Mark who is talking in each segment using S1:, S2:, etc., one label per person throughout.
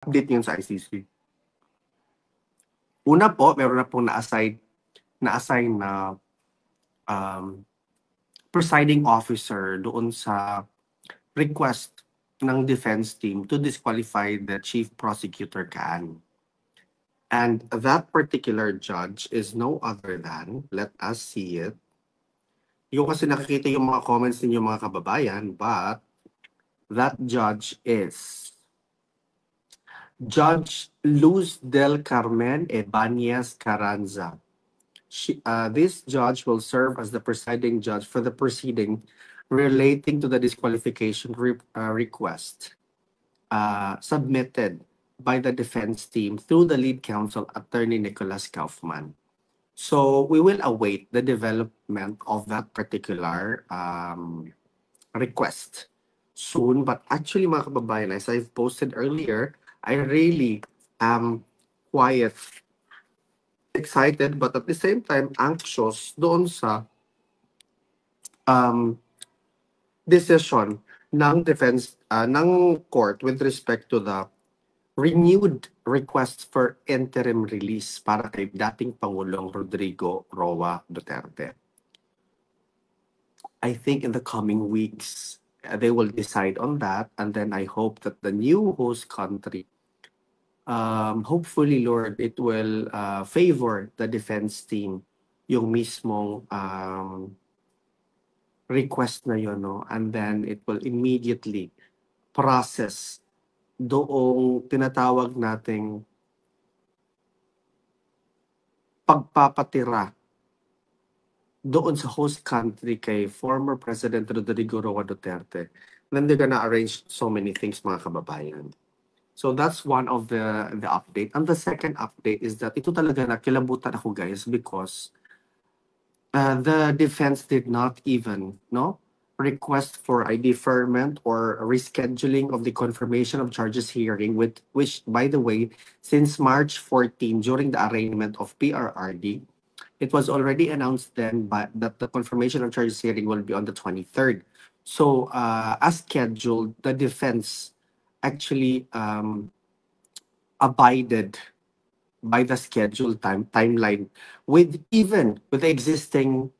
S1: update yun sa ICC. Una po, meron na pong na-assign na presiding officer doon sa request ng defense team to disqualify the chief prosecutor Khan. And that particular judge is no other than, let us see it. Yung kasi nakikita yung mga comments ninyo mga kababayan, but that judge is Judge Luz del Carmen Ebañez Carranza. This judge will serve as the presiding judge for the proceeding relating to the disqualification request submitted by the defense team through the lead counsel, Attorney Nicholas Kaufman. So we will await the development of that particular request soon. But actually, mga kababayan, as I've posted earlier, I really am quite excited but at the same time anxious doon sa decision ng defense ng court with respect to the renewed request for interim release para kay dating Pangulong Rodrigo Roa Duterte. I think in the coming weeks, they will decide on that, and then I hope that the new host country, hopefully, Lord, it will favor the defense team yung mismong request na yun, no? And then it will immediately process doong tinatawag nating pagpapatira doon sa host country kay former President Rodrigo Roa Duterte. Then they're gonna arrange so many things, mga kababayan. So that's one of the update. And the second update is that ito talaga nakilabutan ako, guys, because the defense did not even request for a deferment or a rescheduling of the confirmation of charges hearing, which, by the way, since March 14, during the arraignment of PRRD, it was already announced then that the confirmation of charges hearing will be on the 23rd. So, as scheduled, the defense actually abided by the scheduled timeline with the existing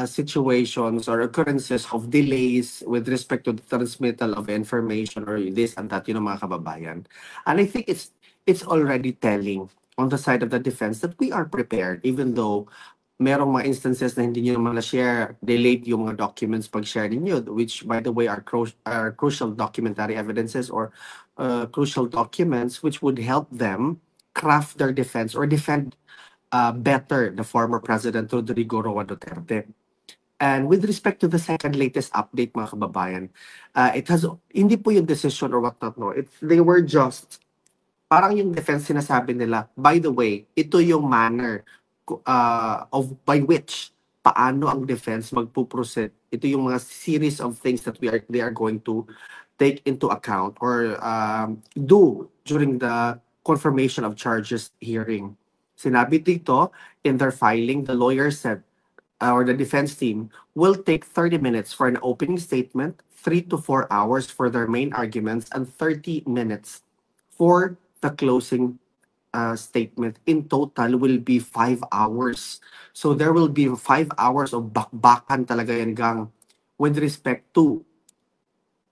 S1: situations or occurrences of delays with respect to the transmittal of information or this and that, mga kababayan. And I think it's already telling on the side of the defense that we are prepared, even though merong mga instances na hindi nyo naman na-share, delayed yung mga documents pag-share ninyo, which, by the way, are crucial documentary evidences or crucial documents which would help them craft their defense or defend better the former President Rodrigo Roa Duterte. And with respect to the second latest update, mga kababayan, hindi po yung decision or whatnot, no? They were just, parang yung defense sinasabi nila, by the way, ito yung manner by which paano ang defense magpuproceed. Ito yung mga series of things that they are going to take into account or do during the confirmation of charges hearing. Sinabi dito, in their filing, the lawyer said, or the defense team, will take 30 minutes for an opening statement, 3 to 4 hours for their main arguments, and 30 minutes for the closing statement. In total will be 5 hours. So there will be 5 hours of bakbakan talaga yan, gang, with respect to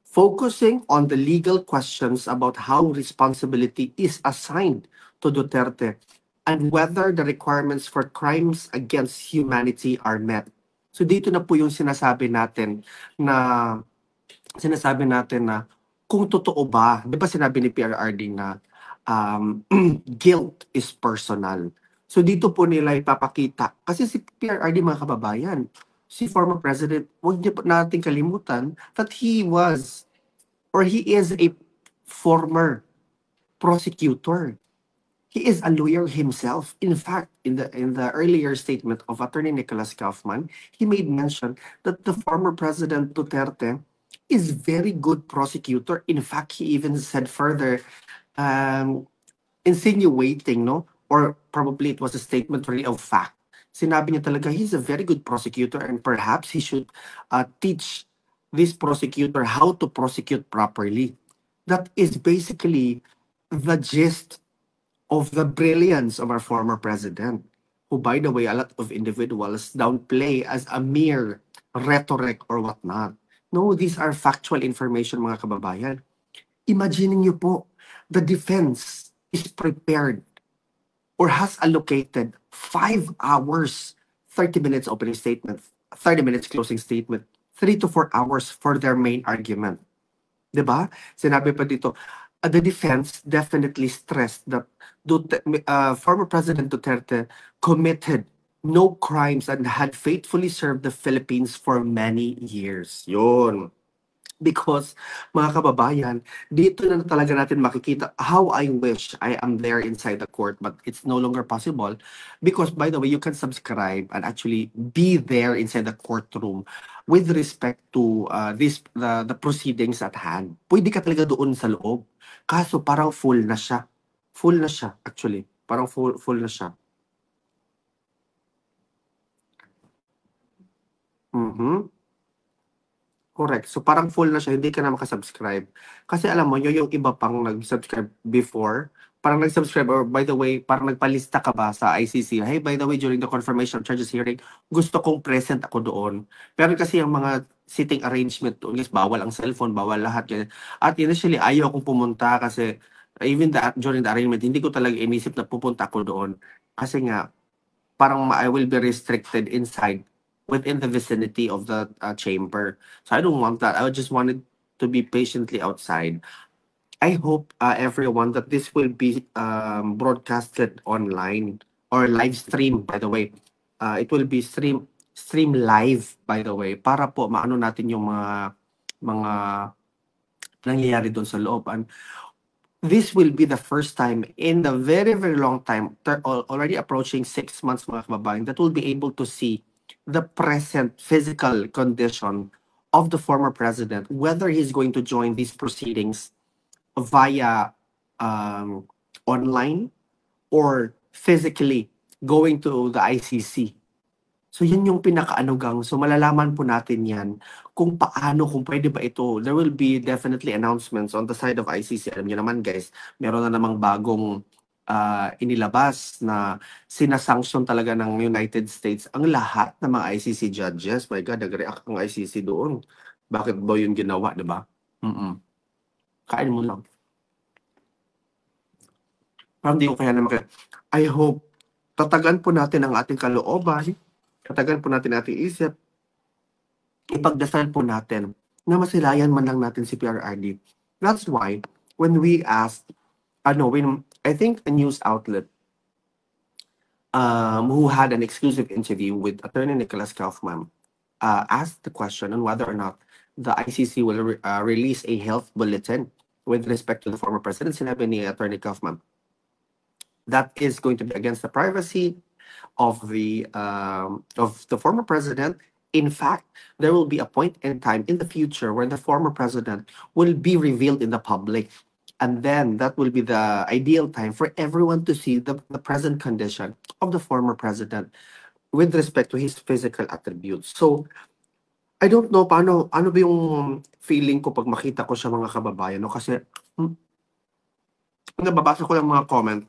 S1: focusing on the legal questions about how responsibility is assigned to Duterte and whether the requirements for crimes against humanity are met. So dito na po yung sinasabi natin na kung totoo ba, di ba sinabi ni PRRD na guilt is personal. So dito po nila ipapakita. Kasi si PRRD, mga kababayan, si former president, huwag niyo natin kalimutan that he is a former prosecutor. He is a lawyer himself. In fact, in the earlier statement of Attorney Nicholas Kaufman, he made mention that the former President Duterte is very good prosecutor. In fact, he even said further, insinuating, or probably it was a statement really of fact. Sinabi niya talaga, he's a very good prosecutor and perhaps he should teach this prosecutor how to prosecute properly. That is basically the gist of the brilliance of our former president, who, by the way, a lot of individuals downplay as a mere rhetoric or whatnot. No, these are factual information, mga kababayan. Imagine niyo po, the defense is prepared or has allocated 5 hours, 30 minutes opening statement, 30 minutes closing statement, 3 to 4 hours for their main argument. 'Di ba? Sinabi pa dito, the defense definitely stressed that former President Duterte committed no crimes and had faithfully served the Philippines for many years. Yun. Because, mga kababayan, dito na talaga natin makikita how I wish I am there inside the court, but it's no longer possible. Because, by the way, you can subscribe and actually be there inside the courtroom with respect to the proceedings at hand. Pwede ka talaga doon sa loob. Kaso parang full na siya. Full na siya, actually. Parang full na siya. Mhm. Correct. So parang full na siya, hindi ka na makasubscribe. Kasi alam mo, yung iba pang nag-subscribe before, parang nag-subscribe or by the way, parang nagpalista ka ba sa ICC, hey, by the way, during the confirmation of charges hearing, gusto kong present ako doon. Pero kasi yung mga sitting arrangement doon, guys, bawal ang cellphone, bawal lahat. Ganyan. At initially, ayaw kong pumunta kasi even during the arrangement, hindi ko talaga inisip na pupunta ako doon. Kasi nga, parang I will be restricted inside within the vicinity of the chamber. So I don't want that. I just wanted to be patiently outside. I hope everyone that this will be broadcasted online or live stream, by the way. It will be stream live, by the way, para po maano natin yung mga nangyayari doon sa loob. And this will be the first time in the very, very long time, already approaching 6 months, mga kababayan, that will be able to see the present physical condition of the former president, whether he's going to join these proceedings via online or physically going to the ICC. So yun yung pinakaanugang. So malalaman po natin yan kung paano, kung pwede ba ito. There will be definitely announcements on the side of ICC. Alam niyo naman guys, meron na namang bagong inilabas na sinasanction talaga ng United States ang lahat ng mga ICC judges. My God, nag-react ang ICC doon. Bakit ba yun ginawa, di ba? Kain mo lang. Parang di ko kaya naman. I hope tatagan po natin ang ating kalooban, tatagan po natin ating isip, ipagdasal po natin na masilayan man lang natin si PRRD. That's why, when we asked, when I think a news outlet who had an exclusive interview with Attorney Nicholas Kaufman asked the question on whether or not the ICC will release a health bulletin with respect to the former president, sinabi ni Attorney Kaufman, that is going to be against the privacy of the former president. In fact, there will be a point in time in the future where the former president will be revealed in the public. And then that will be the ideal time for everyone to see the present condition of the former president with respect to his physical attributes. So, I don't know ano ba yung feeling ko pag makita ko siya, mga kababayan, no? Kasi nababasa ko yung mga comment,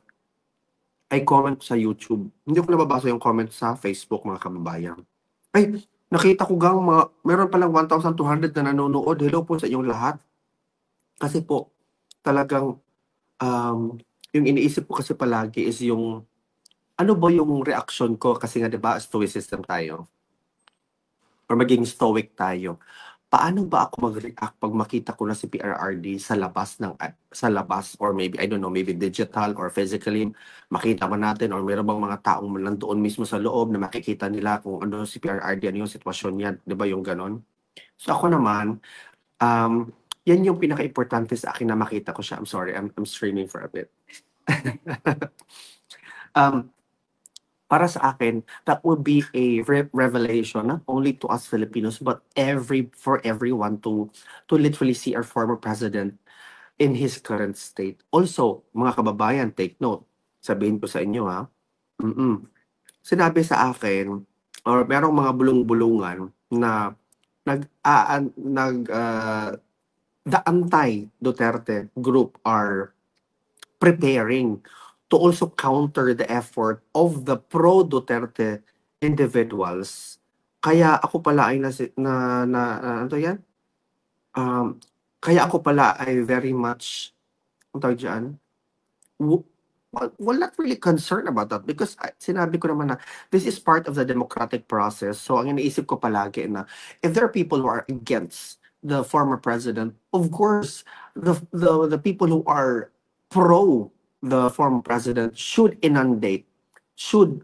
S1: ay comment sa YouTube. Hindi ko nababasa yung comment sa Facebook, mga kababayan. Ay, nakita ko gang meron palang 1,200 na nanonood. Hello po sa inyong lahat. Kasi po, talagang yung iniisip ko kasi palagi is yung ano ba yung reaction ko, kasi nga 'di ba stoicism tayo or maging stoic tayo. Paano ba ako mag-react pag makita ko na si PRRD sa labas or maybe I don't know, maybe digital or physically makita man natin, or meron bang mga taong nandoon mismo sa loob na makikita nila kung ano si PRRD, ano yung sitwasyon niya, 'di ba yung ganon? So ako naman, yan yung pinaka-importante sa akin na makita ko siya. I'm sorry, I'm streaming for a bit. Para sa akin, that would be a revelation not only to us Filipinos but for everyone to literally see our former president in his current state. Also, mga kababayan, take note. Sabihin ko sa inyo ha. Sinabi sa akin, or merong mga bulong-bulungan na the anti-Duterte group are preparing to also counter the effort of the pro-Duterte individuals. Kaya ako pala ay ano to yan? Um, Kaya ako pala ay very much, ang tawag dyan, well, not really concerned about that because sinabi ko naman na this is part of the democratic process. So ang iniisip ko palagi na if there are people who are against the former president, of course, the people who are pro the former president should inundate, should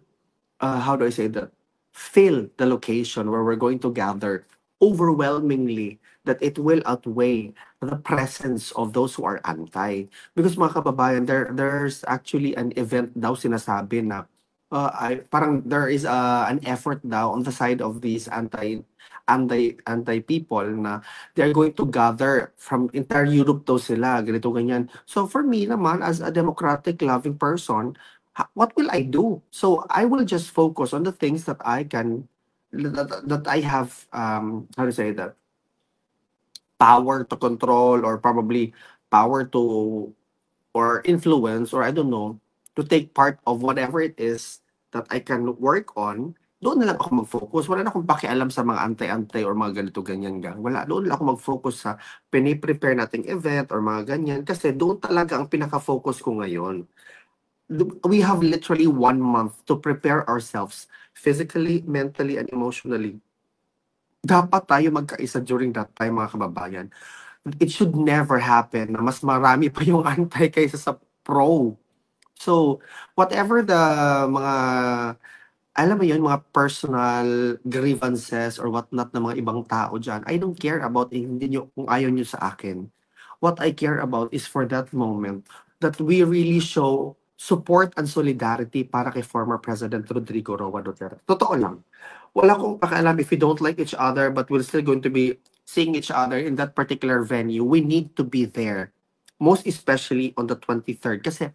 S1: how do I say that, fill the location where we're going to gather overwhelmingly that it will outweigh the presence of those who are anti. Because mga kababayan, there's actually an event daw sinasabi na parang there is an effort daw on the side of these anti people na they're going to gather from entire Europe daw sila, ganito ganyan. So for me naman, as a democratic loving person, what will I do? So I will just focus on the things that I can, that I have, how to say that, power to control or probably power to, or influence, or I don't know, to take part of whatever it is that I can work on. Doon na lang ako mag-focus. Wala na akong pakialam sa mga antay-antay or mga ganito, ganyan, gang. Wala. Doon lang ako mag-focus sa piniprepare nating event or mga ganyan. Kasi doon talaga ang pinaka-focus ko ngayon. We have literally 1 month to prepare ourselves physically, mentally, and emotionally. Dapat tayo magkaisa during that time, mga kababayan. It should never happen na mas marami pa yung anti kaysa sa pro. So, whatever the mga, alam mo yun, mga personal grievances or whatnot ng mga ibang tao dyan, I don't care about hindi nyo, kung ayaw nyo sa akin. What I care about is for that moment that we really show support and solidarity para kay former President Rodrigo Roa Duterte. Totoo lang. Wala akong pakialam if we don't like each other, but we're still going to be seeing each other in that particular venue. We need to be there. Most especially on the 23rd. Kasi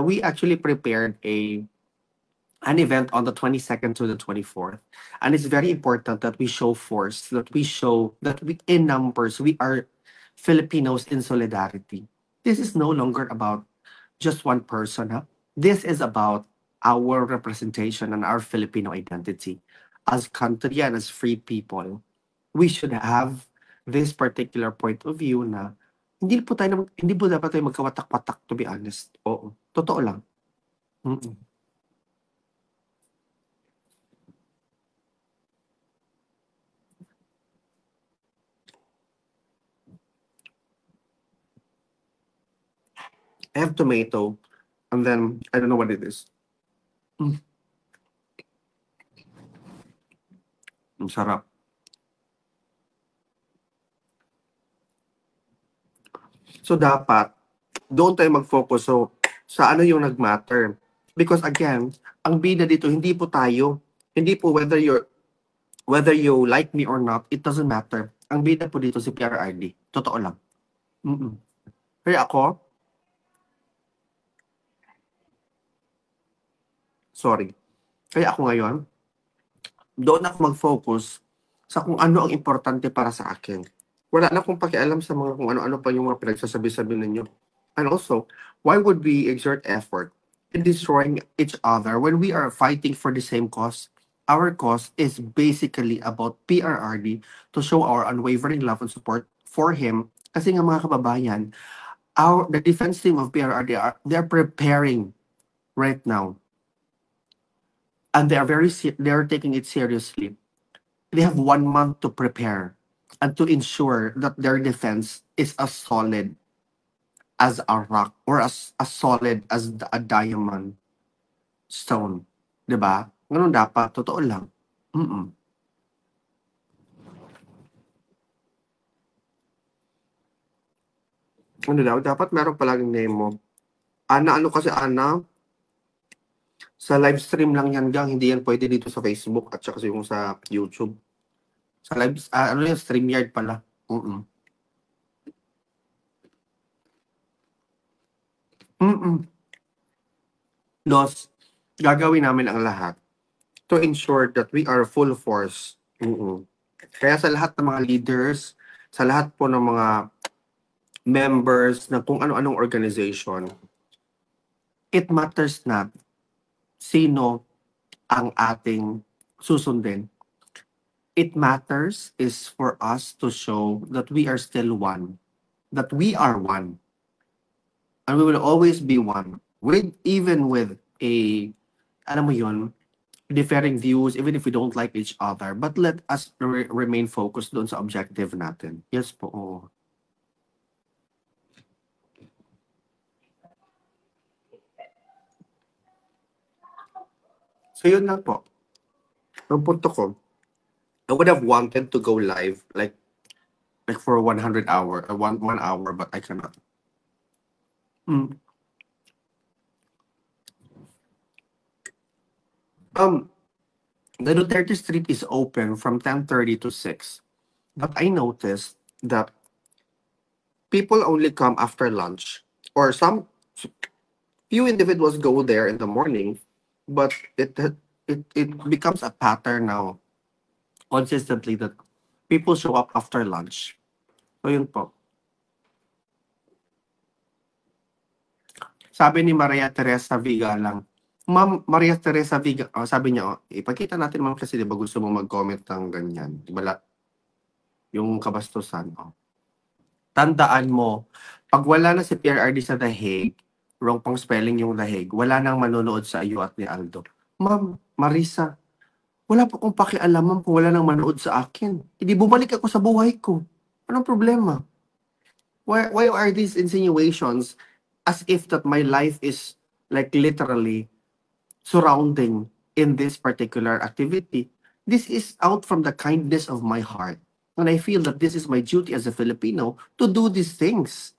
S1: we actually prepared an event on the 22nd to the 24th. And it's very important that we show force, that we show that we, in numbers, we are Filipinos in solidarity. This is no longer about just one person. Huh? This is about our representation and our Filipino identity. As country and as free people, we should have this particular point of view na hindi po dapat tayo magkawatak-watak, to be honest. Oo. Totoo lang. Mm-mm. I have tomato, and then I don't know what it is. Ang sarap. So dapat, doon tayo mag-focus. So, sa ano yung nag-matter. Because again, ang bida dito, hindi po tayo. Hindi po whether you like me or not, it doesn't matter. Ang bida po dito si PRRD. Totoo lang. Mm-mm. Kaya ako, sorry. Kaya ako ngayon, doon ako mag-focus sa kung ano ang importante para sa akin. Wala na akong pakialam sa mga kung ano-ano pa yung mga pinagsasabi-sabi ninyo. And also, why would we exert effort in destroying each other when we are fighting for the same cause? Our cause is basically about PRRD to show our unwavering love and support for him. Kasi nga mga kababayan, the defense team of PRRD, they're preparing right now. And they're taking it seriously. They have 1 month to prepare and to ensure that their defense is as solid as a rock or as solid as a diamond stone. 'Di ba? Ganun dapat, totoo lang. Mm. Ano daw, dapat meron palaging name mo. Ano kasi, sa live stream lang yan, gang. Hindi yan pwede dito sa Facebook at saka yung sa YouTube. Sa live, ano yan, StreamYard pala. Mm-mm. Dos, gagawin namin ang lahat to ensure that we are full force. Kaya sa lahat ng mga leaders, sa lahat po ng mga members ng kung ano-anong organization, it matters not sino ang ating susundin. It matters is for us to show that we are still one, that we are one, and we will always be one, with even with a, alam mo yun, differing views, even if we don't like each other. But let us remain focused doon sa objective natin. Yes po. Oo. So yun lang po. Ang punto ko, I would have wanted to go live like for 100 hour, 1 hour, but I cannot. Mm. The Duterte Street is open from 10:30 to 6. But I noticed that people only come after lunch, or some few individuals go there in the morning, but it becomes a pattern now consistently that people show up after lunch. So yun po. Sabi ni Maria Teresa Viga lang, Ma'am Maria Teresa Viga, sabi niya, ipakita natin ma'am kasi di ba gusto mo mag-comment ng ganyan. Di ba yung kabastusan. Tandaan mo, pag wala na si PRRD sa The Hague, wrong pang spelling yung The Hague, wala nang manonood sa iyo at ni Aldo. Ma'am, Marisa, wala po akong pakialam ma'am kung wala nang manood sa akin. Hindi bumalik ako sa buhay ko. Anong problema? Why are these insinuations as if that my life is like literally surrounding in this particular activity? This is out from the kindness of my heart. And I feel that this is my duty as a Filipino to do these things.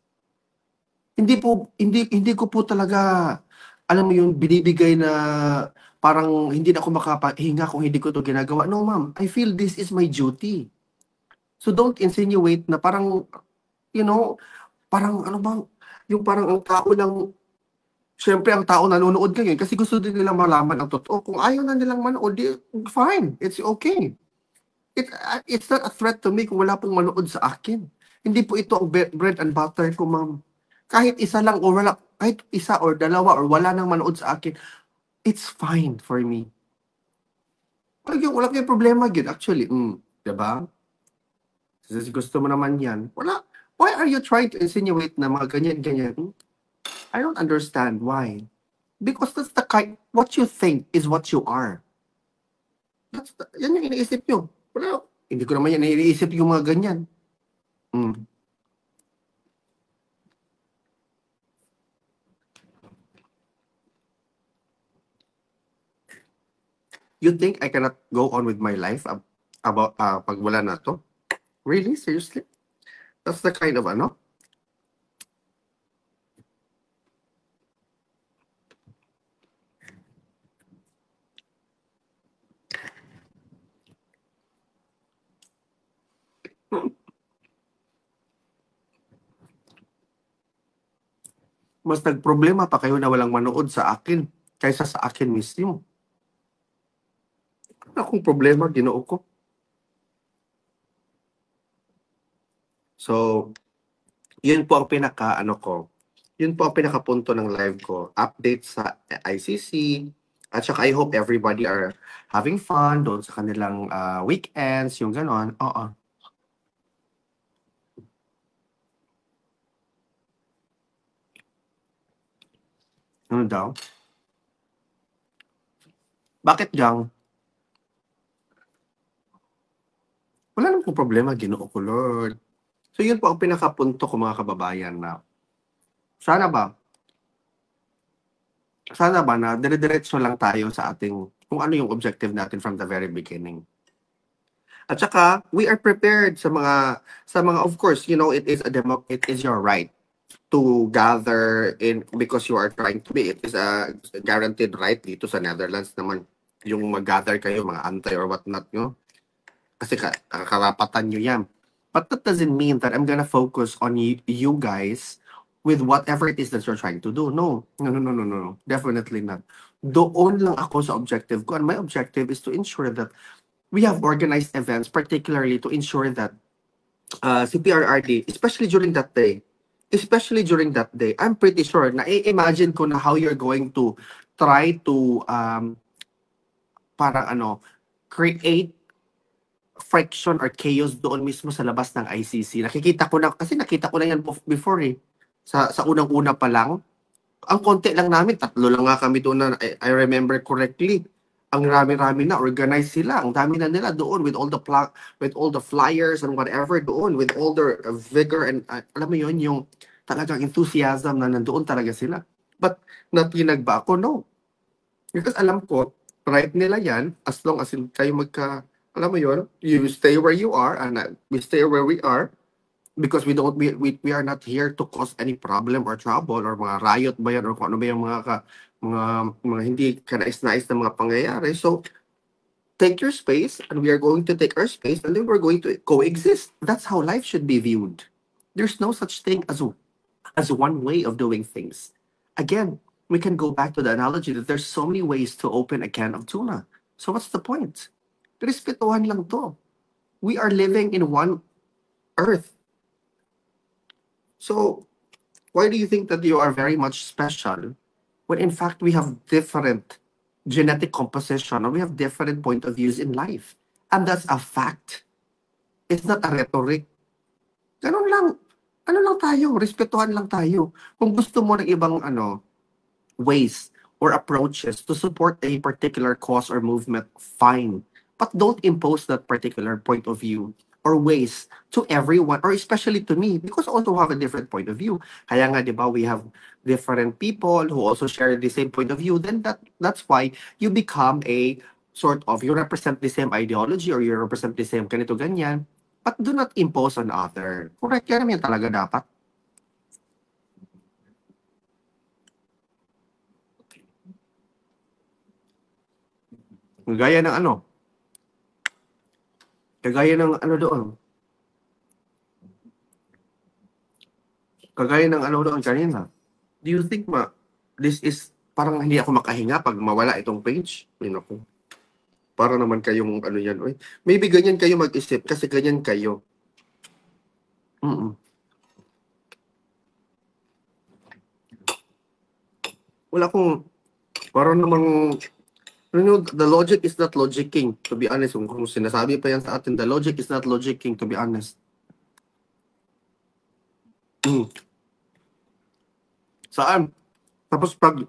S1: Hindi ko po talaga, alam mo yung binibigay na parang hindi na ako makapahinga kung hindi ko to ginagawa. No, ma'am. I feel this is my duty. So don't insinuate na parang, you know, parang ano bang, yung parang ang tao lang, syempre ang tao nanonood ngayon kasi gusto din nilang malaman ang totoo. Kung ayaw na nilang manood, fine. It's okay. It's not a threat to me kung wala pong manood sa akin. Hindi po ito ang bread and butter ko, ma'am. Kahit isa lang o wala, kahit isa or dalawa or wala nang manood sa akin, it's fine for me. Wala kayong problema yun, actually. Diba? Kasi gusto mo naman yan. Wala. Why are you trying to insinuate na mga ganyan-ganyan? I don't understand why. Because that's the kind, what you think is what you are. Yan yung iniisip nyo. Wala. Hindi ko naman yan iniisip yung mga ganyan. You think I cannot go on with my life about pag wala na to? Really? Seriously? That's the kind of ano? Mas nagproblema pa kayo na walang manood sa akin kaysa sa akin mismo. Wala akong problema, Ginoo ko. So, yun po ang yun po ang pinakapunto ng live ko. Update sa ICC, at saka I hope everybody are having fun doon sa kanilang weekends, yung ganon. Oo. Ano daw? Bakit gang? Wala namang problema, Ginoo ko, Lord. So yun po ang pinakapunto ko, mga kababayan, na sana ba na dire-diretso lang tayo sa ating kung ano yung objective natin from the very beginning. At saka we are prepared sa mga of course, you know, it is your right to gather in because you are trying to be. It is a guaranteed right dito sa Netherlands naman yung mag-gather kayo, mga antay or whatnot, no? Kasi karapatan nyo yan. But that doesn't mean that I'm gonna focus on you guys with whatever it is that you're trying to do. No. Definitely not. Doon lang ako sa objective ko. And my objective is to ensure that we have organized events, particularly to ensure that si PRRD, especially during that day, especially during that day, I'm pretty sure na i-imagine ko na how you're going to try to parang create friction or chaos doon mismo sa labas ng ICC. Nakikita ko na, kasi nakita ko na yan before eh. Sa unang-una pa lang, ang konti lang namin, 3 lang nga kami doon na, I remember correctly. Ang rami-rami na, organized sila. Ang dami na nila doon with all the flyers and whatever doon, with all their vigor and alam mo yun, yung talagang enthusiasm na nandoon talaga sila. But natinag ba ako? No. Because alam ko, right nila yan, as long as kayo alam mo yun, you stay where you are and we stay where we are because we are not here to cause any problem or trouble or mga riot ba yan or kung ano ba yung mga hindi kanais-nais na mga pangyayari. So, take your space and we are going to take our space and then we're going to coexist. That's how life should be viewed. There's no such thing as one way of doing things. Again, we can go back to the analogy that there's so many ways to open a can of tuna. So what's the point? Respetuhan lang to. We are living in one earth. So why do you think that you are very much special when in fact we have different genetic composition or we have different point of views in life? And that's a fact. It's not a rhetoric. Ganun lang. Ano lang tayo, respetuhan lang tayo. Kung gusto mo ng ibang ways or approaches to support a particular cause or movement, fine. But don't impose that particular point of view or ways to everyone, or especially to me, because I also have a different point of view. Kaya nga, di ba, we have different people who also share the same point of view. Then that's why you become a sort of, you represent the same ideology or you represent the same ganito, ganyan. But do not impose on other. Correct, yan naman talaga dapat. Kagaya ng doon. Kagaya ng doon kanina. Do you think this is, parang hindi ako makahinga pag mawala itong page? Ay, naku. Para naman kayong yan. Oy. Maybe ganyan kayo mag-isip kasi ganyan kayo. Wala akong, parang namang, the logic is not logicking, to be honest. Kung sinasabi pa yan sa atin, the logic is not logicking, to be honest. Saan? Tapos pag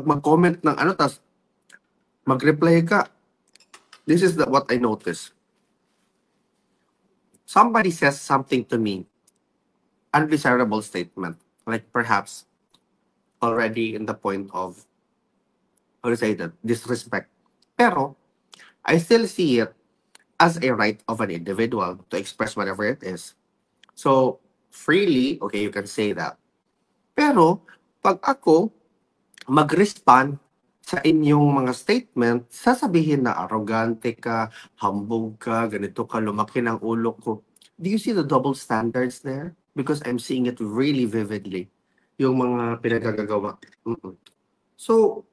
S1: mag-comment ng tas mag-reply ka, this is what I noticed. Somebody says something to me, undesirable statement, like perhaps already in the point of, how to say that, disrespect. Pero, I still see it as a right of an individual to express whatever it is. So, freely, okay, you can say that. Pero, pag ako mag-respond sa inyong mga statement, sasabihin na arrogante ka, hambog ka, ganito ka, lumaki ng ulo ko. Do you see the double standards there? Because I'm seeing it really vividly. Yung mga pinagagagawa. So,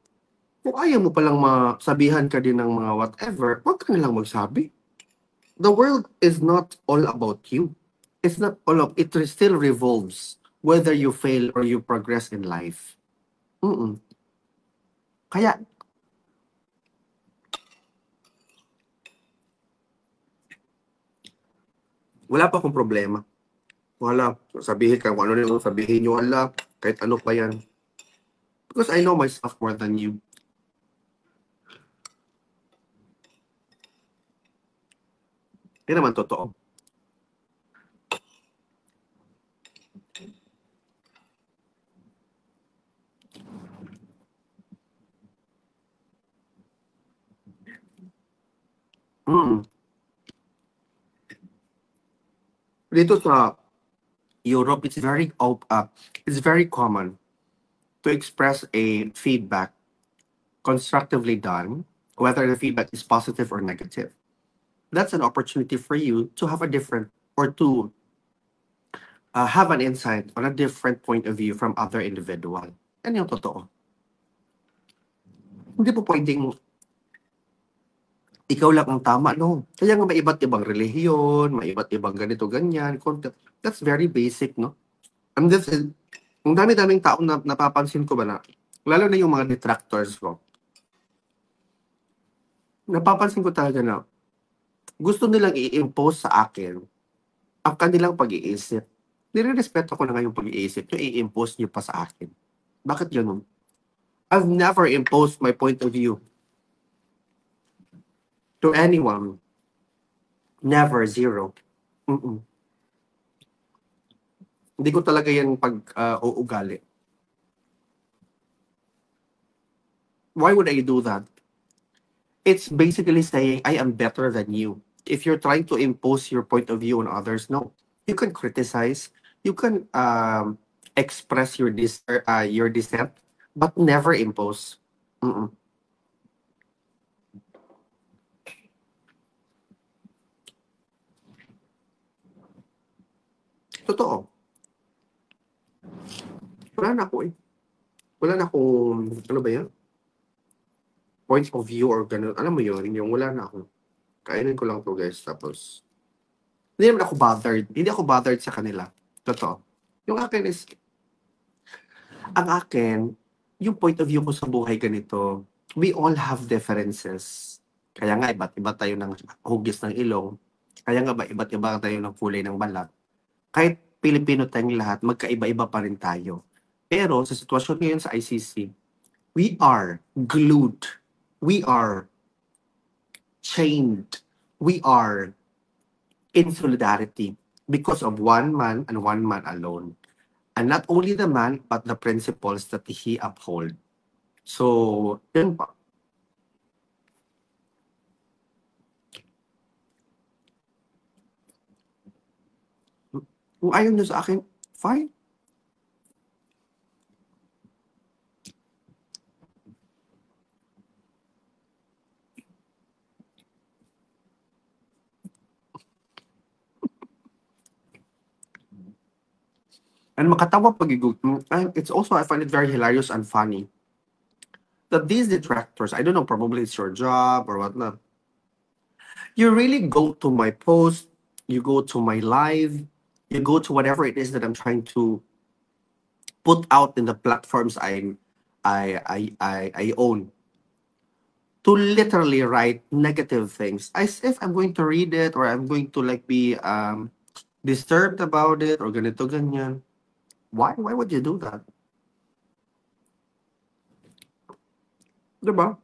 S1: kung ayaw mo palang masabihan ka din ng mga whatever, huwag ka nilang magsabi. The world is not all about you. It's not all of it. Still revolves whether you fail or you progress in life. Kaya, wala pa akong problema. Wala. Sabihin ka, kung ano nyo, sabihin nyo, ala, kahit ano pa yan. Because I know myself more than you. Hindi naman totoo. Dito sa Europe, it's very common to express a feedback constructively done, whether the feedback is positive or negative. That's an opportunity for you to have a different, or to have an insight on a different point of view from other individual. Yan yung totoo. Hindi po pwedeng ikaw lang ang tama, no? Kaya nga may iba't ibang relihiyon, may iba't ibang ganito, ganyan. That's very basic, no? And this is, ang dami-daming tao na napapansin ko ba na, lalo na yung mga detractors ko, napapansin ko talaga na gusto nilang i-impose sa akin ang kanilang pag-iisip. Nire-respeto ko na nga yung pag-iisip nyo, i-impose nyo pa sa akin. Bakit ganun? I've never imposed my point of view to anyone. Never, zero. Mm-mm. Hindi ko talaga yan uugali. Why would I do that? It's basically saying I am better than you. If you're trying to impose your point of view on others, no. You can criticize, you can express your dissent, but never impose. Mm-mm. Totoo. Wala na ako eh. Wala na akong, ano ba yan? Point of view or ganun. Alam mo yun, yung wala na ako. Kainin ko lang to guys. Tapos, hindi naman ako bothered. Hindi ako bothered sa kanila. Totoo. Yung akin is, ang akin, yung point of view ko sa buhay ganito, we all have differences. Kaya nga, iba't iba tayo ng hugis ng ilong. Kaya nga ba, iba't iba tayo ng kulay ng balat. Kahit Pilipino tayong lahat, magkaiba-iba pa rin tayo. Pero sa sitwasyon ngayon sa ICC, we are glued. We are chained. We are in solidarity because of one man and one man alone. And not only the man, but the principles that he uphold. So, yun pa. Kung ayaw nyo sa akin, fine. And makatawa pag it's also, I find it very hilarious and funny that these detractors, I don't know, probably it's your job or whatnot, you really go to my post, you go to my live, you go to whatever it is that I'm trying to put out in the platforms I own, to literally write negative things as if I'm going to read it or I'm going to like be disturbed about it or ganito ganyan. Why would you do that? Diba?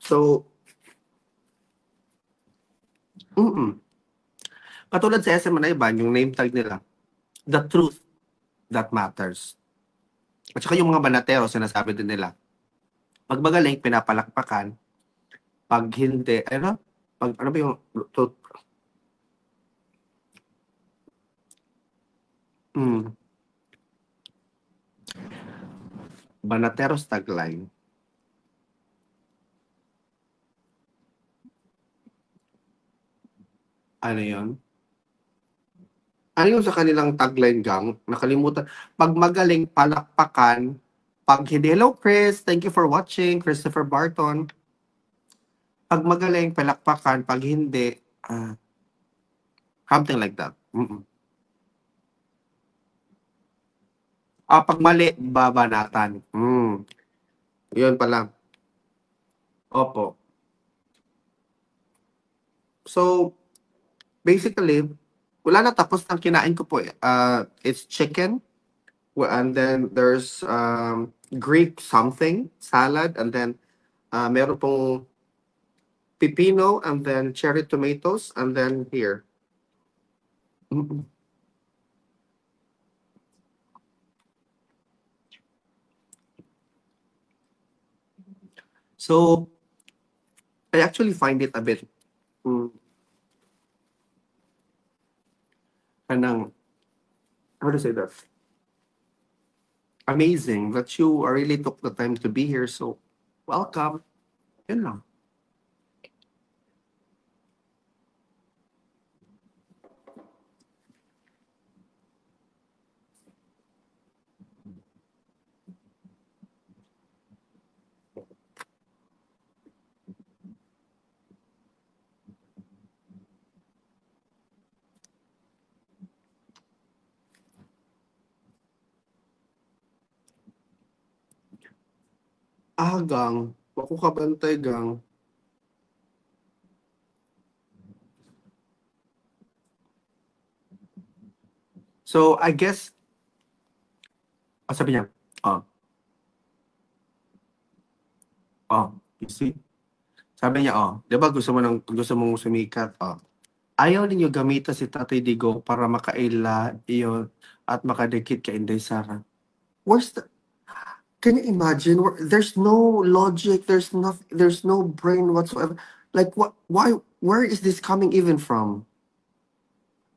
S1: So, mm katulad sa SM Manayban, yung name tag nila, the truth that matters. At saka yung mga banatero, sinasabi din nila, pag magaling, pinapalakpakan, pag hindi, ano? Pag, ano ba yung, to, mm, banateros tagline. Ano yun? Ano yung sa kanilang tagline gang? Nakalimutan. Pag magaling, palakpakan. Pag hindi, hello Chris, thank you for watching, Christopher Barton. Pag magaling, palakpakan. Pag hindi, something like that. Mm-mm. Pag mali, babanatan. Yun pala. Opo. So, basically, wala na, tapos ang kinain ko po, it's chicken, and then there's Greek something, salad, and then meron pong pipino, and then cherry tomatoes, and then here. Mm-mm. So, I actually find it a bit, mm, kanang, how to say that? Amazing that you really took the time to be here. So, welcome. Yun lang. Gang. Wako ka bantay, gang. So, I guess, sabi niya, oh, you see? Sabi niya, di ba gusto mong sumikat, ayaw ninyo gamitan si Tatay Digong para makaila iyon at makadikit kay Inday Sara. Where's the, can you imagine? There's no logic, there's no brain whatsoever. Like, where is this coming even from?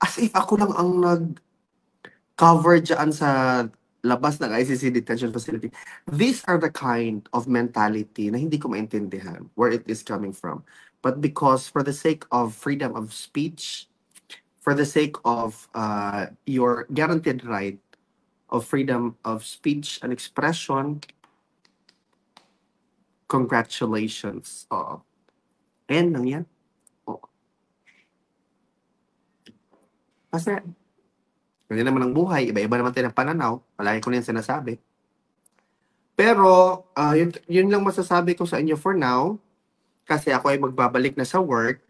S1: As if ako lang ang nag-cover dyan sa labas ng ICC detention facility. These are the kind of mentality na hindi ko maintindihan where it is coming from. But because for the sake of freedom of speech, for the sake of your guaranteed right of freedom of speech and expression, congratulations. Ayan lang yan. Kasi, hindi naman ang buhay, iba-iba naman tayo ng pananaw. Palagi ko na yan sinasabi. Pero, yun lang masasabi ko sa inyo for now. Kasi ako ay magbabalik na sa work.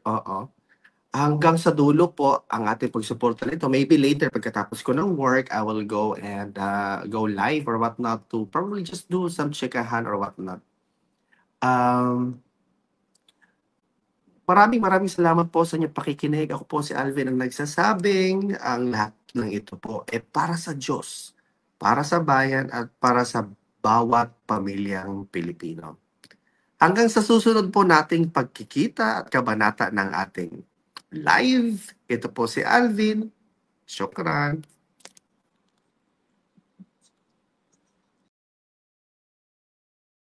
S1: Hanggang sa dulo po ang ating pagsuporta nito. Maybe later, pagkatapos ko ng work, I will go and go live or whatnot to probably just do some chikahan or whatnot. Maraming salamat po sa inyong pakikinig. Ako po si Alvin ang nagsasabing ang lahat ng ito po ay para sa Diyos, para sa bayan at para sa bawat pamilyang Pilipino. Hanggang sa susunod po nating pagkikita at kabanata ng ating live. Ito po si Alvin. Syukran.